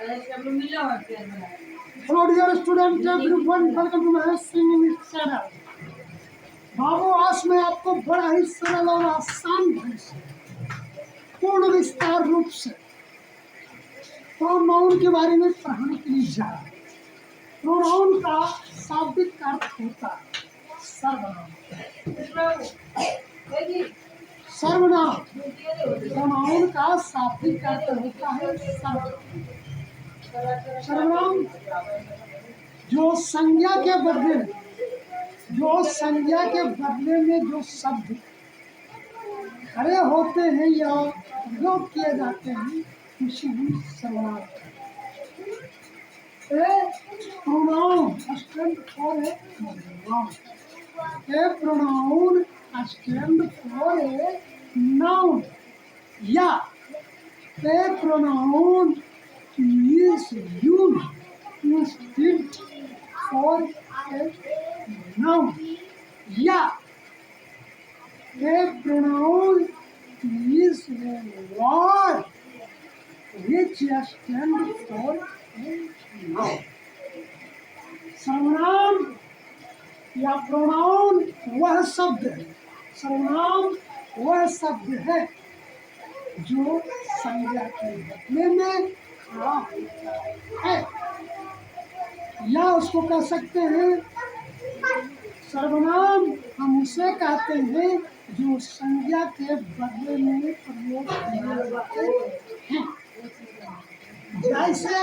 Hello dear student, everyone, welcome to my singing channel. बाबू आज मैं आपको बड़ा ही सरल और आसान ढंग से पूर्ण विस्तार रूप से प्रोनाउन के बारे में पढ़ाने के लिए जा रहा हूँ। प्रोनाउन का शाब्दिक अर्थ होता है सर्वनाम। सर्वनाम प्रोनाउन का शाब्दिक अर्थ होता है सर्वनाम। सर्वनाम जो संज्ञा के बदले में जो शब्द खड़े होते हैं या प्रयोग किए जाते हैं उसी में सर्वनाम। Pronoun stand for a noun. A pronoun stand for a noun या ए pronoun is used instead for a noun या a pronoun is a word which stands for a noun। सर्वनाम या प्रोनाउन वह शब्द है, सर्वनाम वह शब्द है जो संज्ञा के बदले में है या उसको कह सकते हैं सर्वनाम हम उसे कहते हैं जो संज्ञा के बदले में प्रयोग किए जाते हैं। जैसे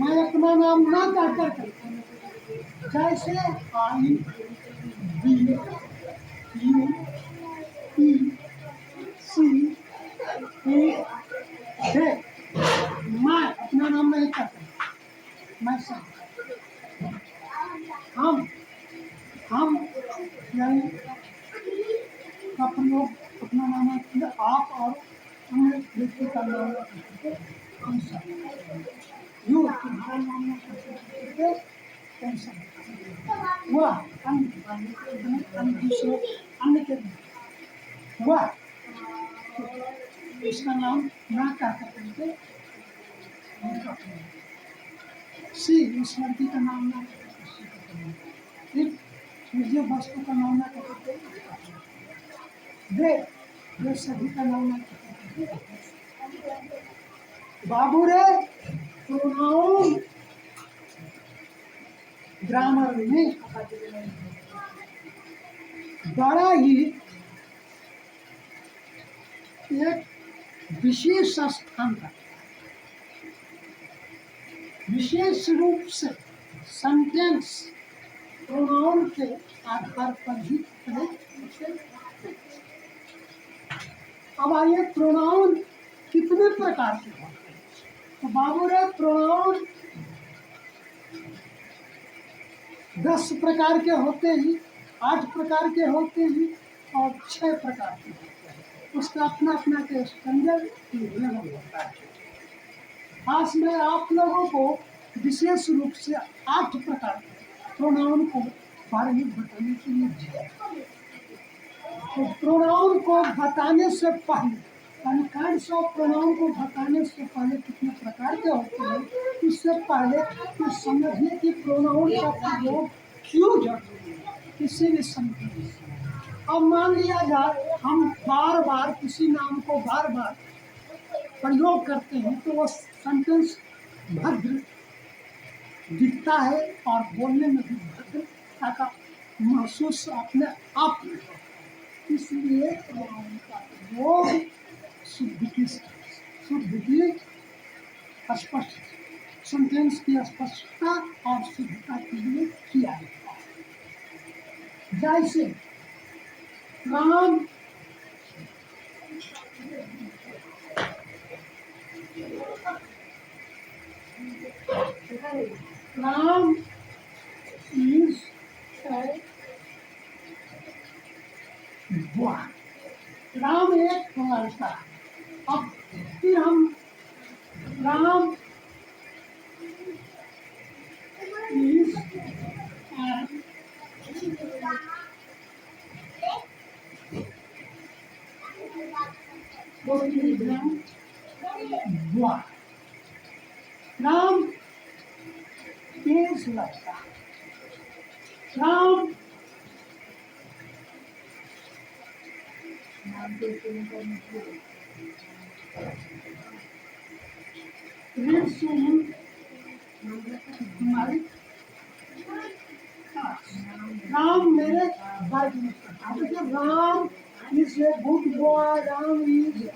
मैं अपना नाम ना कहकर जैसे आई बी यू ई सी ए है, मैं अपना नाम नहीं कहता, मैं सब हम यानी का प्रयोग अपना नाम है आप और अन्य व्यक्ति का नाम हम सब यू तुम्हारा नाम कौन सा वह अन्य दूसरे अन्य के वह इसका नाम ना कहकर सी इस लड़की का नाम ना मुझे वस्तु का नाम ना कहते वे सभी का नाम ना कहते। बाबू रे प्रोनाउन ग्रामर में बड़ा ही एक विशेष स्थान का विशेष रूप से सेंटेंस प्रोनाउन के आधार पर ही अब आइए प्रोनाउन कितने प्रकार के होते हैं। तो बाबू रे प्रोनाउन 10 प्रकार के होते हैं, 8 प्रकार के होते हैं और 6 प्रकार के होते हैं। उसका अपना अपना के स्टैंडर्ड लेवल होता है। आज मैं आप लोगों को विशेष रूप से 8 प्रकार के प्रोनाउन को बारे में बताने के लिए दिया। तो प्रोनाउन को बताने से पहले काइंड्स ऑफ प्रोनाउन को बताने से पहले कितने प्रकार के होते हैं इससे पहले तो समझिए कि प्रोनाउन का प्रयोग क्यों जरूरी है किसी भी सेंटेंस। अब मान लिया जाए हम बार बार किसी नाम को बार बार प्रयोग करते हैं तो वो सेंटेंस भद्र दिखता है और बोलने में भी भद्रता का महसूस अपने आप में होता है। इसलिए प्रोनाउन का प्रयोग शुद्ध की स्पष्ट सेंटेंस की स्पष्टता और शुद्धता के लिए किया जाता है। जैसे Ram Ram is a boy. Ram एक लड़का। अब फिर हम राम इज बॉय। राम तेज लगता, राम रीड सुन मालिक, राम मेरे बाइक में देखिए, Ram is a good boy, Ram is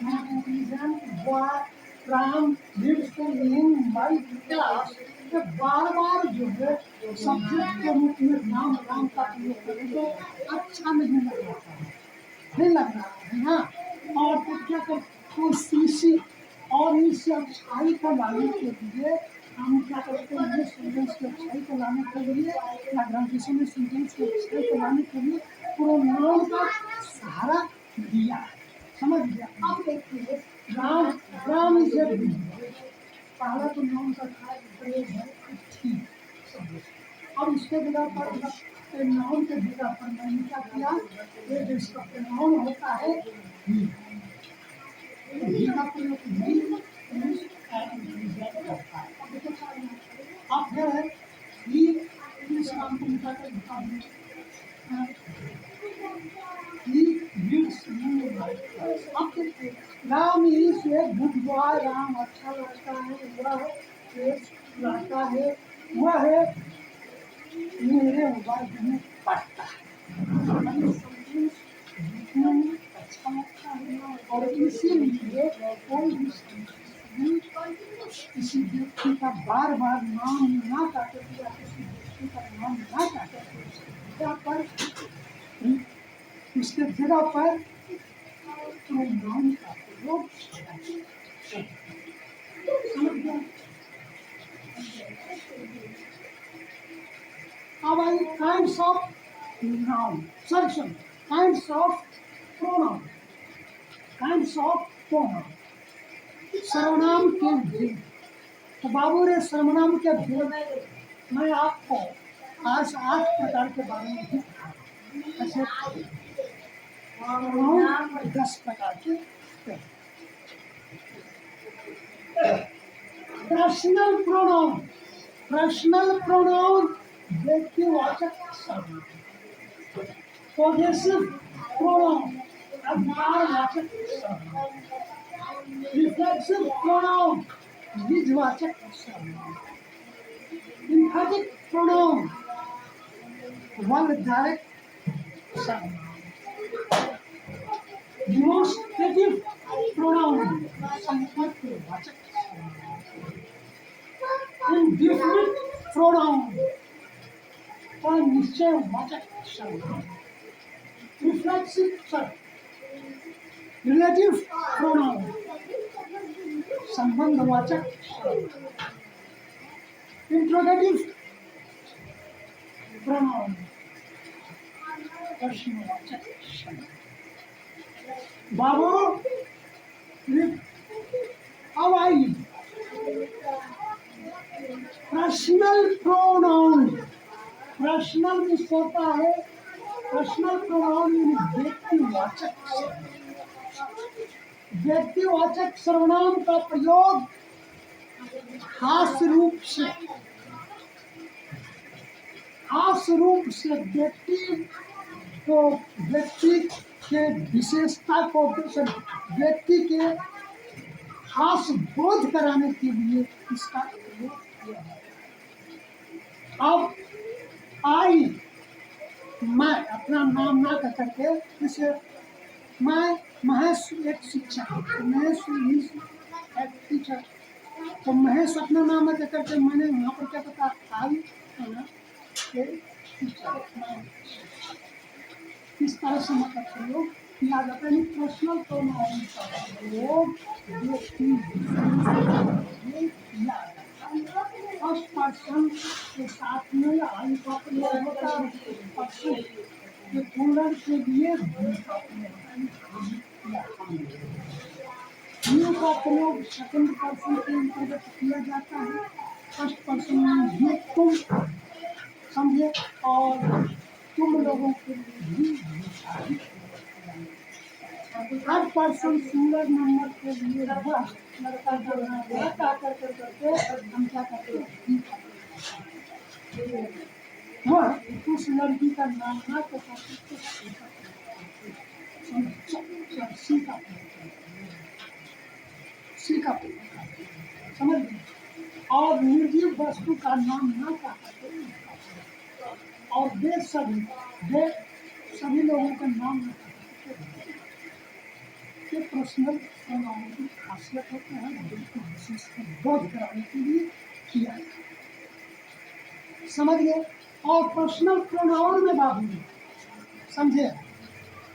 an boy, Ram lives in my class. ये बार बार जो है सब्जेक्ट के रूप में राम राम का प्रयोग करें तो अच्छा नहीं लग रहा है, नहीं लग रहा है ना। और तो क्या कर तो सीसी और इस अच्छाई को लाने के लिए हम क्या करते हैं, स्टूडेंट्स की अच्छाई को लाने के लिए या ग्राजुएशन में स्टूडेंट्स की अच्छाई को लाने के लिए प्रोनाउन का सहारा लिया है, समझ गया। अब देखिए राम, राम इज ए पहला तो नाउन का प्रयोग है ठीक, अब इसके बिना पर नाउन के बिना पर मैंने क्या किया, ये जो इसका नाउन होता है ही का प्रयोग अब फिर है इस नाम को मिटा कर बता दें, अब देखिए Ram is a good boy, Ram अच्छा लगता है, वह तेज लगता है, वह है मेरे मोबाइल में पढ़ता है, अच्छा लगता है। और इसीलिए कोई भी किसी व्यक्ति का बार बार नाम ना काटे या किसी व्यक्ति का नाम ना काटे क्या पर उसके जगह पर नाम का प्रयोग। अब I kinds of noun, sorry kinds of pronoun, kinds of pronoun, सर्वनाम के भेद। तो बाबू रे सर्वनाम के भेद मैं आपको आज 8 प्रकार के बारे में भी ऐसे 10 प्रकार के। पर्सनल प्रोनाउन, पर्सनल प्रोनाउन व्यक्तिवाचक सर्वनाम, पॉजेसिव प्रोनाउन अधिकारवाचक सर्वनाम, रिफ्लेक्सिव प्रोनाउन बीजवाचक सर्वनाम, एम्फैटिक प्रोनाउन वर्णधारक सर्वनाम, डिमॉन्स्ट्रेटिव प्रोनाउन संपर्कवाचक सर्वनाम, इंडिफिनिट प्रोनाउन और निश्चयवाचक सर्वनाम, रिफ्लेक्सिव रिलेटिव प्रोनाउन संबंधवाचक सर्वनाम, इंट्रोगेटिव प्रोनाउन प्रश्नवाचक सर्वनाम। बाबू अब आइए पर्सनल प्रोनाउन, पर्सनल में होता है पर्सनल प्रोनाउन व्यक्तिवाचक, व्यक्तिवाचक सर्वनाम का प्रयोग खास रूप से व्यक्ति के विशेषता को व्यक्ति के खास बोध कराने के लिए इसका प्रयोग किया है। अब आई मैं अपना नाम ना कह करके इसे मैं महेश एक शिक्षक, महेश एक टीचर, तो महेश अपना नाम कह करके मैंने वहाँ पर क्या पता आई इस तरह से मतलब प्रयोग किया जाता है। पर्सनल प्रोनाउन का प्रयोग फर्स्ट पर्सन के साथ में आई का प्रयोग होता है, पर्सन के प्लूरल के लिए यू का प्रयोग सेकंड पर्सन के अंतर्गत किया जाता है। फर्स्ट पर्सन में ये तुम समझे और तुम लोगों के लिए भी हर पर्सन सिंगल नंबर के लिए लड़का जो है करके हम नाम ना तो करते सी का समझ गए। और निर्जीव वस्तु का नाम ना का और वे सभी लोगों का नाम ना के पर्सनल प्रोनाउन की खासियत होता है, बिल्कुल विशेष को बोध कराने के लिए किया जाए। समझ गए। और पर्सनल प्रोनाउन में बाबू समझे,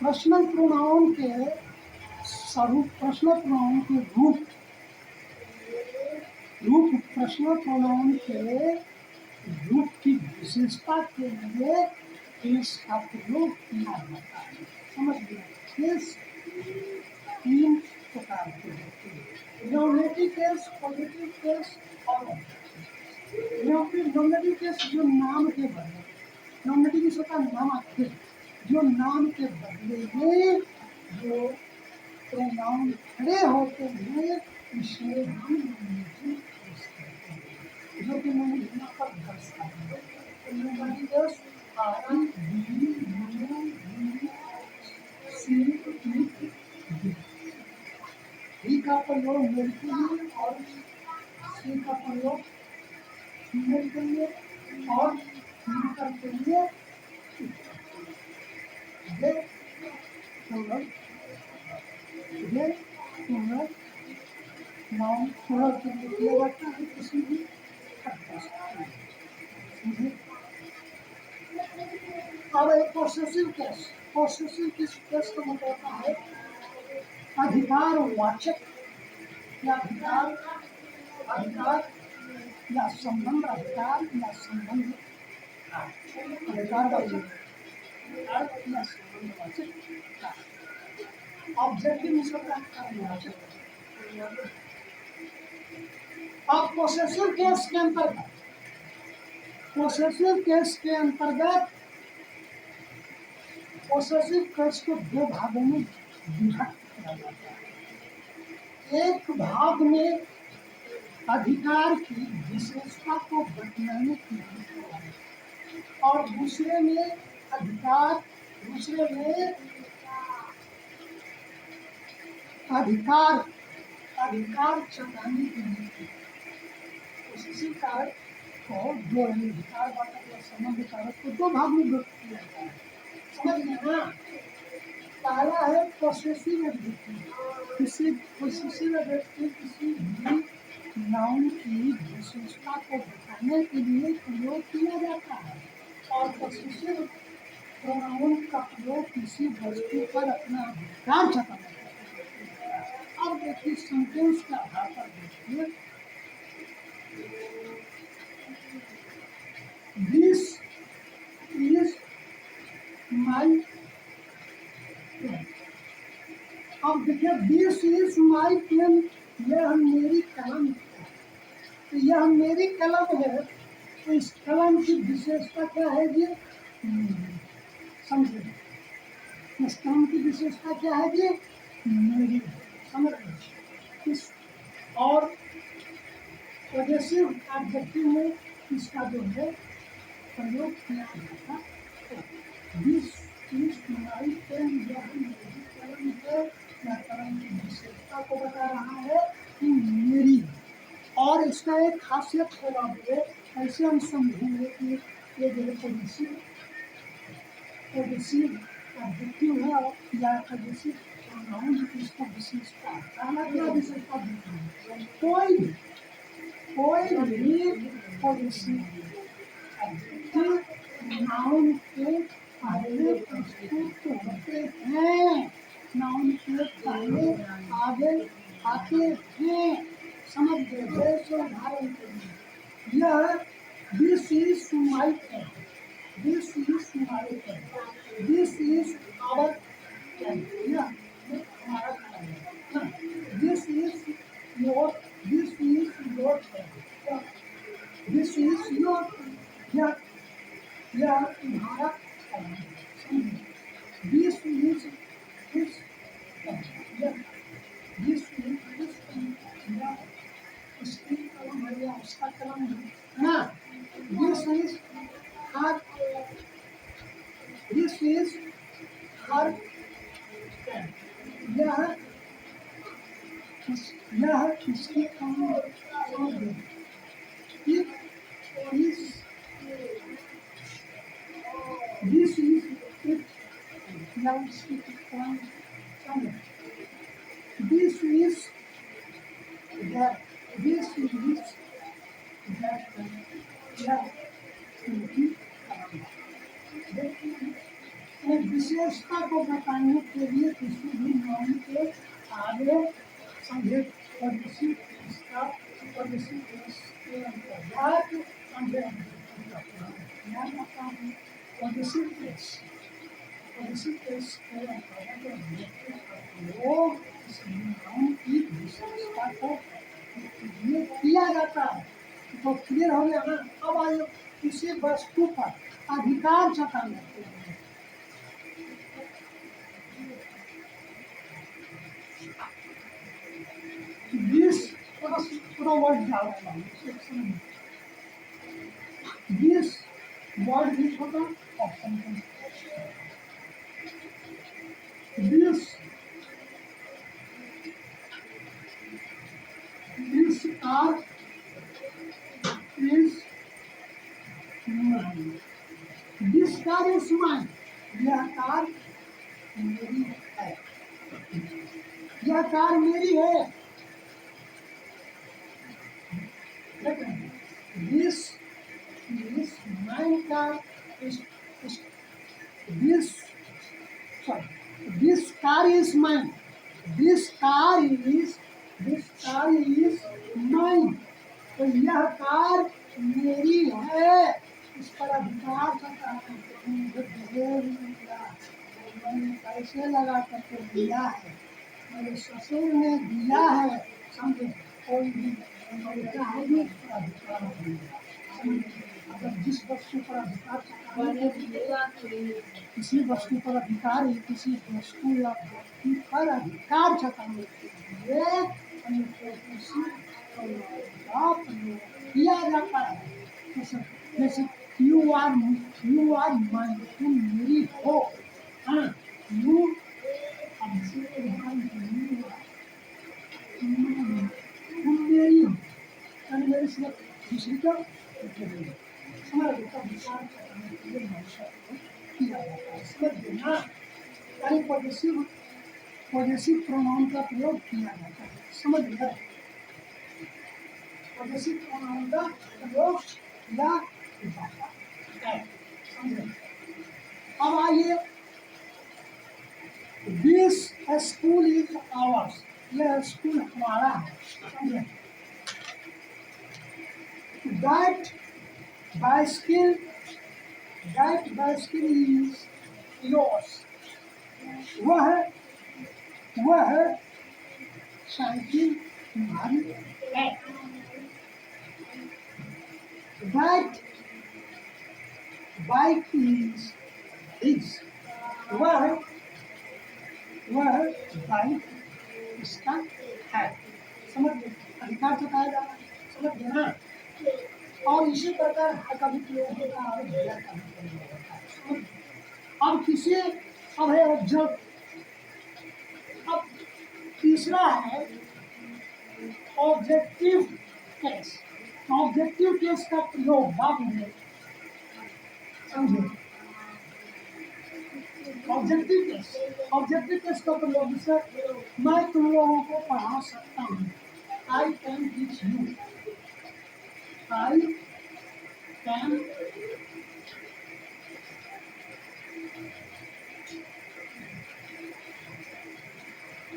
पर्सनल प्रोनाउन के स्वरूप, पर्सनल प्रोनाउन के रूप पर्सनल प्रोनाउन के रूप की विशेषता के लिए केस का प्रयोग किया जाता है। समझ गए। केस 3 प्रकार के होते हैं, नॉमिनेटिव केस, पॉजिटिव केस और नॉमिनेटिव केस जो नाम के बदले, नॉमिनेटिव केस होता है नामात्मक, जो नाम के बदले में जो प्रोनाउन खड़े होते हैं इसलिए हम नॉमिनेटिव केस कहते हैं, जो कि मैंने यहाँ पर दर्शाया है। Nominative case I B U C D का प्रयोग मेल के लिए और सी का प्रयोग फीमेल के लिए और फिजिकल के लिए नाउन प्लूरल के लिए किया जाता है किसी भी। अब एक पोसेसिव केस, पोसेसिव केस का मतलब होता है अधिकार वाचक या अधिकार या संबंध, अधिकार या संबंध, अधिकार वाचक या संबंध वाचक, ऑब्जेक्टिव वाचक। अब पोसेसिव केस के अंतर्गत, पोसेसिव केस के अंतर्गत पोसेसिव केस को 2 भागों में विभक्त किया जाता है। एक भाग में अधिकार की विशेषता को बतलाने के लिए और दूसरे में अधिकार जताने के लिए उसी कारक को 2 अधिकार वाचक या संबंध कारक को 2 भाग में विभक्त किया जाता है। समझ गए ना। पहला है पोसेसिव एडजेक्टिव। पोसेसिव एडजेक्टिव किसी भी नाउन की विशेषता को बताने के लिए प्रयोग किया जाता है और पोसेसिव प्रोनाउन का प्रयोग किसी वस्तु पर अपना अधिकार जताने के लिए। अब देखिए सेंटेंस के आधार पर देखिए, दिस इज माई पेन। अब देखिए दिस इज माई पेन, यह मेरी कलम है। तो यह मेरी कलम है, तो इस कलम की विशेषता क्या है जी? समझे, इस कलम की विशेषता क्या है जी? मेरी। समझ इस और पॉजिटिव एडजेक्टिव में इसका जो है प्रयोग किया जाता है। दिस इज माई पेन, यह मेरी कलम है, या कलम की विशेषता को बता रहा है कि मेरी। और इसका एक खासियत होगा बोले, ऐसे हम समझेंगे कि ये जो है पॉजिटिव एडजेक्टिव है या पॉजिटिव प्रोनाउन की इसका विशेषता है। पहला क्या विशेषता देते हैं? कोई भी पॉजिटिव एडजेक्टिव नाउन के पहले प्रस्तुत होते हैं, नाउन के पहले आगे आते हैं। समझ गए। जैसे उदाहरण के लिए यह this is my pen, this is my pen, this is our pen, यह हमारा पेन है। This is your pen, this is your pen, यह तुम्हारा पेन है। This is this pen, this is this pen, उसकी कलम है या उसका कलम है ना। This is this is her pen. यह इसकी कमी है। It is this is it loves it from somewhere. This is that this is that yeah उनकी एक विशेषता को बताने के लिए किसी भी नाम के आगे समझे पड़ोसी इसका पड़ोसी के अंतर्गत समझे पड़ोसी केस के अंतर्गत लोग इस नाम की विशेषता को ये किया जाता है। तो क्लियर हो गया ना। अब आइए किसी वस्तु पर अधिकार जताने के लिए दिस पूरा वर्ड डालना है। दिस वर्ड भी छोटा option this car is mine. This car is mine. यह कार मेरी है। यह कार मेरी है। This is my car. This car is mine. This car is mine. तो यह कार मेरी है। इस पर अधिकार करता है। मैंने पैसे लगा करके दिया है। मेरे ससुर ने दिया है। समझे? कोई भी अगर जिस वस्तु पर अधिकार किसी वस्तु पर अधिकार है, किसी वस्तु या व्यक्ति पर अधिकार जताने के लिए किया जाता है। जैसे यू आर माइन, तुम मेरी हो। हाँ, यू तुम मेरी हो। मेरी सिर्फ दूसरी का समझ विचार करने के लिए किया जाता है। समझ देना पॉजिटिव प्रोनाउन का प्रयोग किया जाता है। समझ गया? पॉजिटिव प्रोनाउन का प्रयोग किया जाता है। समझे? अब आइए, दिस स्कूल इज आवर्स। यह स्कूल हमारा है। समझे? That bicycle is yours. वह साइकिल तुम्हारी है। That bike is his. वह बाइक इसका है। समझ गए? अधिकार जताया जा रहा है। समझ गए ना? और इसी प्रकार कभी प्रयोग होता है। अब किसी अब है ऑब्जेक्ट। अब तीसरा है ऑब्जेक्टिव केस। ऑब्जेक्टिव केस का प्रयोग बाद में समझे। ऑब्जेक्टिव केस का प्रयोग जैसे मैं तुम लोगों को पढ़ा सकता हूँ। I can teach you. I can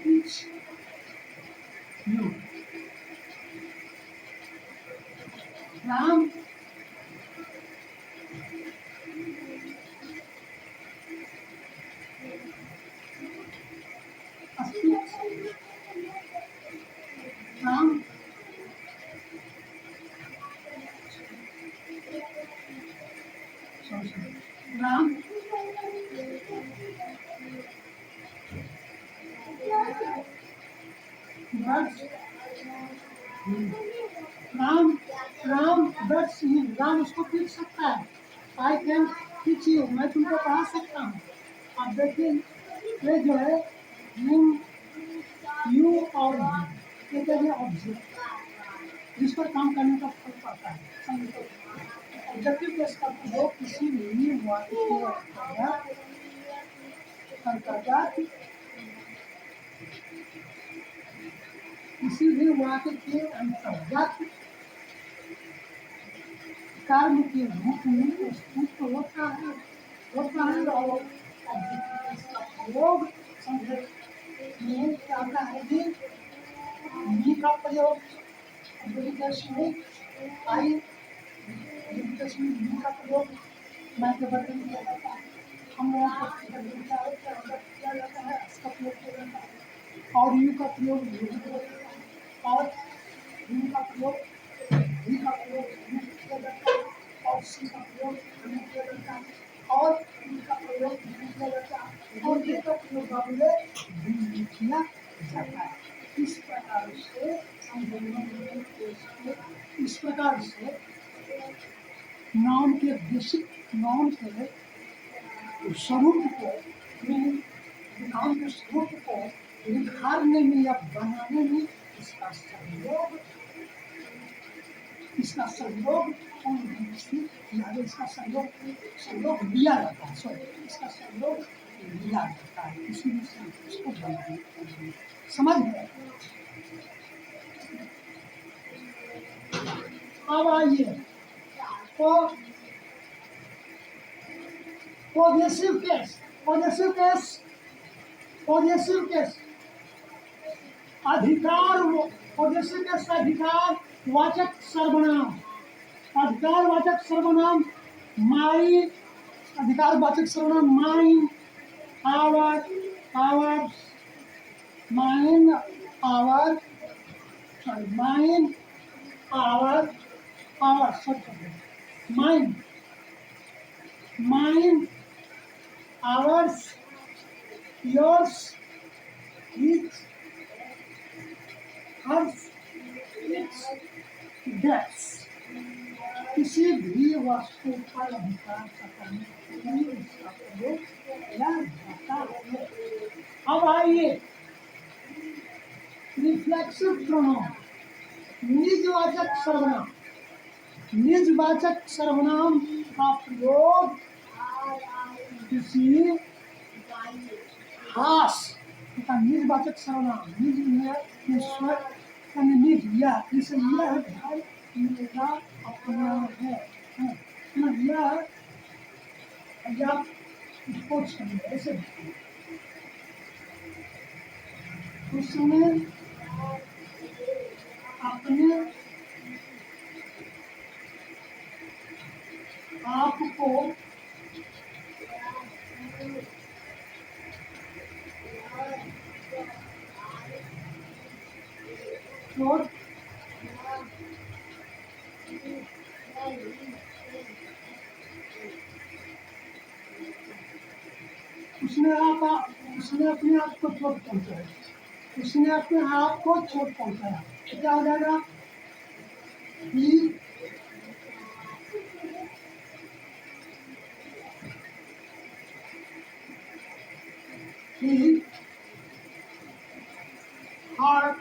teach you. Ram Ram Ram उसको पीट सकता है। आई कैन खींचिए, मैं तुमको पढ़ा सकता हूँ। आप देखिए, ये जो है हिम, यू और ही, ये क्या है? ऑब्जेक्ट, जिस पर काम करने का फल पड़ता है। समझो, ऑब्जेक्टिव केस का प्रयोग किसी भी वाक्य के अंतर्गत किसी भी वाक्य के अंतर्गत कर्म के रूप में प्रस्तुत होता है और इसका प्रयोग समझे में क्या आता है कि मी का प्रयोग में आई मी का प्रयोग मैं के बदले में किया जाता है। हम लोगों को किया जाता है, इसका प्रयोग किया जाता है। और यू का प्रयोग और यू का प्रयोग भी का प्रयोग किया जाता है, और सी का प्रयोग किया जाता है, और इनका प्रयोग किया जाता है, और ये का प्रयोग बाबूले किया जाता है। इस प्रकार से नाम के बेसिक, नाम के स्वरूप को, नाम के स्वरूप को निखारने में या बनाने में इसका सहयोग किया जाता है। सॉरी, इसका सहयोग लिया जाता है, इसीलिए से इसको बनाने, समझ गए? अब आइए पॉजिटिव केस, अधिकार, पॉजिटिव केस अधिकार वाचक सर्वनाम, अधिकार वाचक सर्वनाम माई, अधिकार वाचक सर्वनाम mine, our, ours, mine, our, sorry mine, our, ours, mine, mine, ours, yours, each, hers, its, that's. किसी भी वस्तु पर अधिकार करने के लिए इसका प्रयोग किया जाता है। अब आइए रिफ्लेक्सिव प्रोनाउन, निजवाचक सर्वनाम, निजवाचक सर्वनाम का प्रयोग किसी खास का निजवाचक सर्वनाम, निज यह, इसे यह घर मेरा अपना है, यह या इसको ऐसे उसने अपने आप को चोट उसने अपने आप को चोट पहुंचाया, उसने अपने आप को चोट पहुंचाया, क्या हो जाएगा? He hurt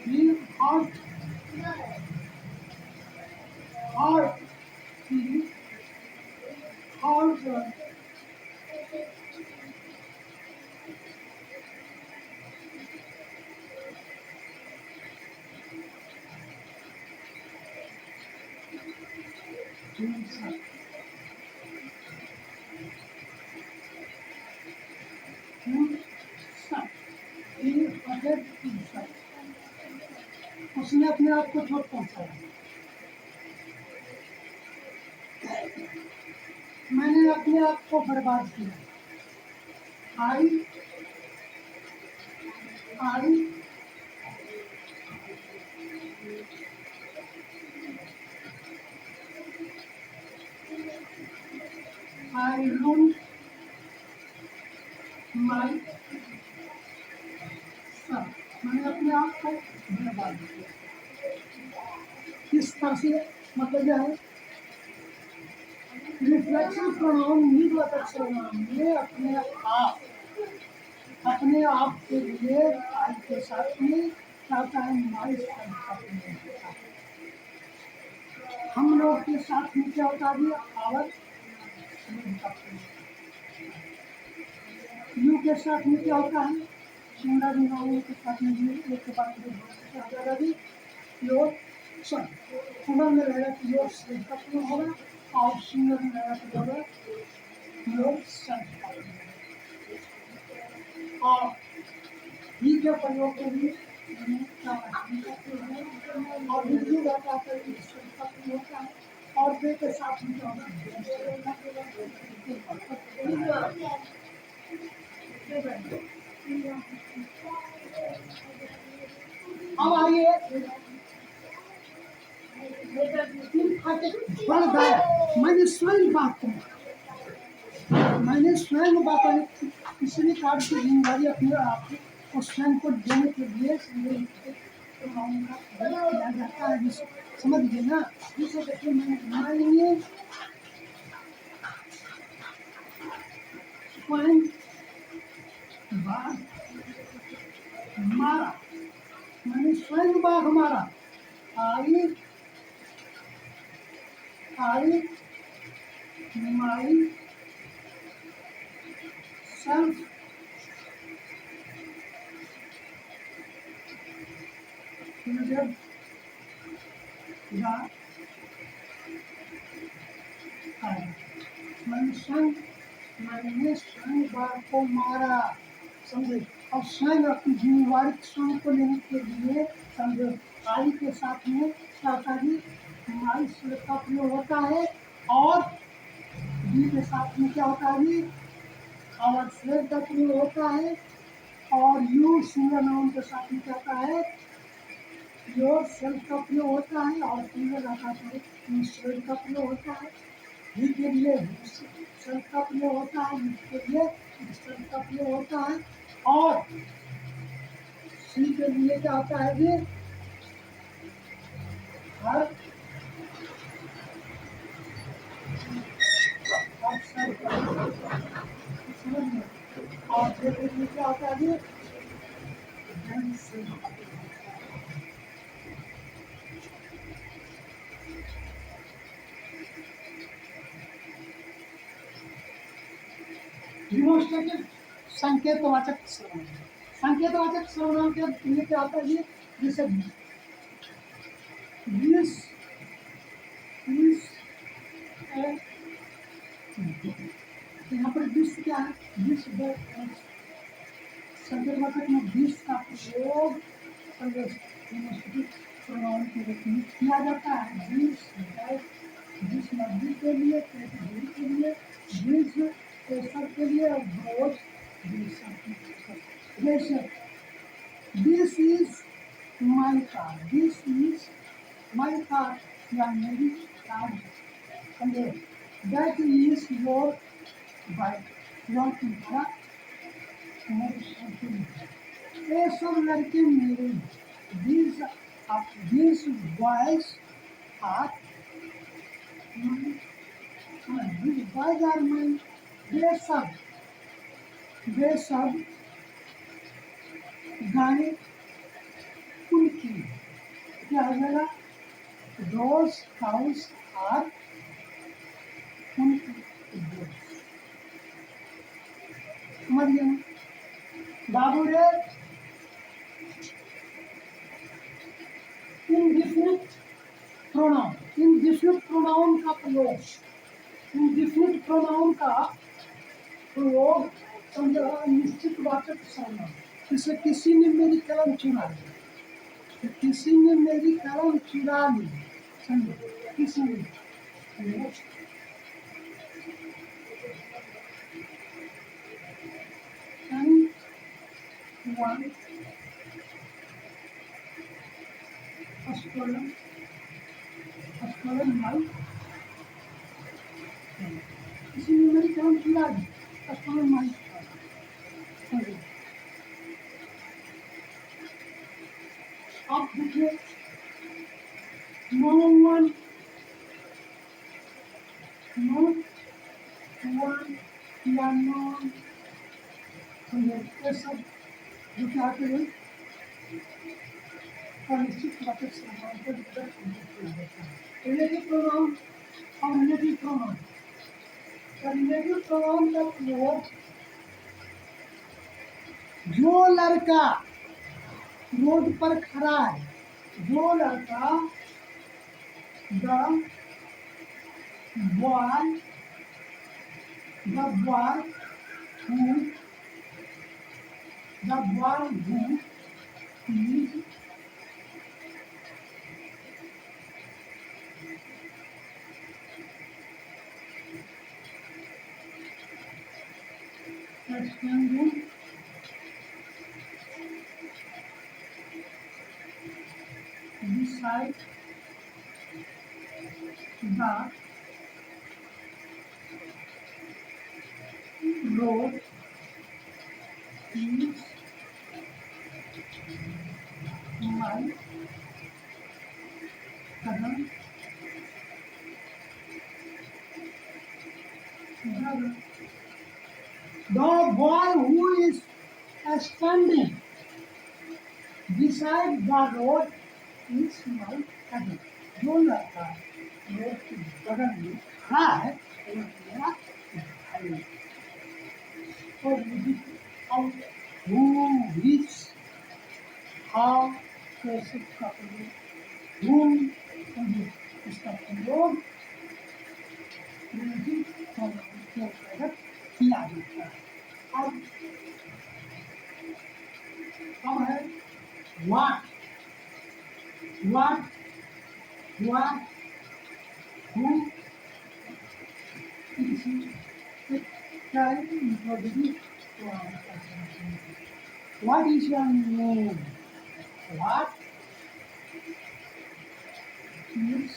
he hurt he hurt himself. He hurt himself. उसने अपने आप को चोट पहुंचाया, मैंने अपने आप को बर्बाद किया। I ruined मैंने अपने आप को बर्बाद किया। किस तरह से, मतलब यह है रिफ्लेक्सिव प्रोनाउन निर्वाचक सर्वनाम में अपने आप के लिए आई के साथ में क्या होता है, माई सेल्फ का प्रयोग होता है। हम लोग के साथ में क्या होता है, आवर का प्रयोग। यू के साथ में क्या होता है, सिंगल नाउन के साथ में यू एक के बाद क्या हो जाएगा जी, योर सन। प्लूरल में रहेगा तो योर सेल्फ का प्रयोग होगा, और सिंगल में रहेगा तो होगा योर सेल्फ का प्रयोग। और ही के प्रयोग के लिए क्या और हिंदी रहता है तो सेल्फ का प्रयोग होता है, और वे के साथ में क्या होगा, अब आइए मैंने स्वयं बात को किसी कार्ड की जिम्मेदारी अपने आप को स्वयं को देने के लिए किया जाता है, समझिए ना। जिसे देखिए मैंने स्वयं बाघ मारा, मैंने स्वयं बाघ मारा। I myself injured the tiger। मैंने स्वयं बाघ को मारा, समझे। और स्वयं अपनी जिम्मेवारी स्वयं को लेने के लिए, समझे, आई के साथ में क्या होता है, माई सेल्फ का प्रयोग होता है, और डी के साथ में क्या होता है, आवर सेल्फ का प्रयोग होता है, और यू सिंगल नाउन के साथ में क्या होता है, योर सेल्फ का प्रयोग होता है, और सिंगल आता है सेल्फ का प्रयोग होता है। ही के लिए सेल्फ का प्रयोग होता है, इसके लिए सेल्फ का प्रयोग होता है, और सी के लिए क्या होता है जी, हर और जे के लिए क्या होता है जी, डिमोन्स्ट्रेटिव संकेतवाचक सर्वनाम। संकेतवाचक सर्वनाम के लिए क्या होता है जी, जैसे दिस इज यहाँ पर दिस क्या है, दिस संकेतवाचक में दिस का प्रयोग प्रोनाउन के रूप में किया जाता है। दिस नदी के लिए, कैटेगरी के लिए, दिस पेशर के लिए, और रोज जैसे this is my car, this is my car या मेरी कार, समझे। That is your bike, your तुम्हारा, ये सब लड़के मेरे। these boys are these boys are mine। वे सब गाय उनकी, क्या हो जाएगा, those cows are उनकी। समझिए ना बाबू रे। इनडिफिनिट प्रोनाउन, इनडिफिनिट प्रोनाउन का प्रयोग, इनडिफिनिट प्रोनाउन का प्रयोग निश्चित वाचक सर्वनाम। जैसे किसी ने मेरी कलम चुरा ली, तो किसी ने मेरी कलम चुरा ली, समझो, किसी ने माई, किसी ने मेरी कलम चुरा ली, माई। लीजिए, नो वन, नो वन या नो, ये सब जो क्या करें अनिश्चित वाचक संज्ञाओं को लेकर किया जाता है। रिलेटिव प्रोनाउन और रिलेटिव प्रोनाउन, रिलेटिव प्रोनाउन का प्रयोग जो लड़का रोड पर खड़ा है, जो लड़का, the boy, the boy who, the boy who is standing beside the road is my cousin brother. The boy who is standing beside the road is my cousin. जो लड़का रोड के बगल में खड़ा है वो मेरा भाई है। और अब who is, how, कैसे का प्रयोग, whom, इसका प्रयोग रिलेटिव प्रोनाउन के अंतर्गत किया जाता है। अब है what, what, what, who, इसी क्या है इंट्रोडक्टरी प्रोनाउन का प्रयोग है। What is your name? What is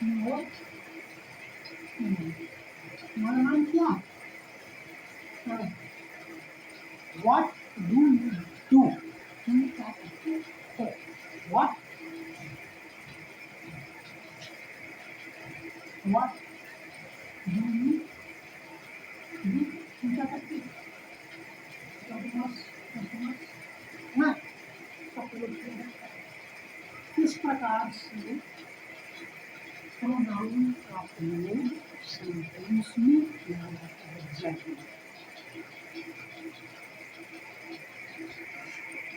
your name? तुम्हारा नाम क्या है? What do you do? तुम क्या करते हो? What do you do? तुम क्या करते हो? हाँ, इस प्रकार से प्रोनाउन का प्रयोग सेंटेंस में किया जाता है।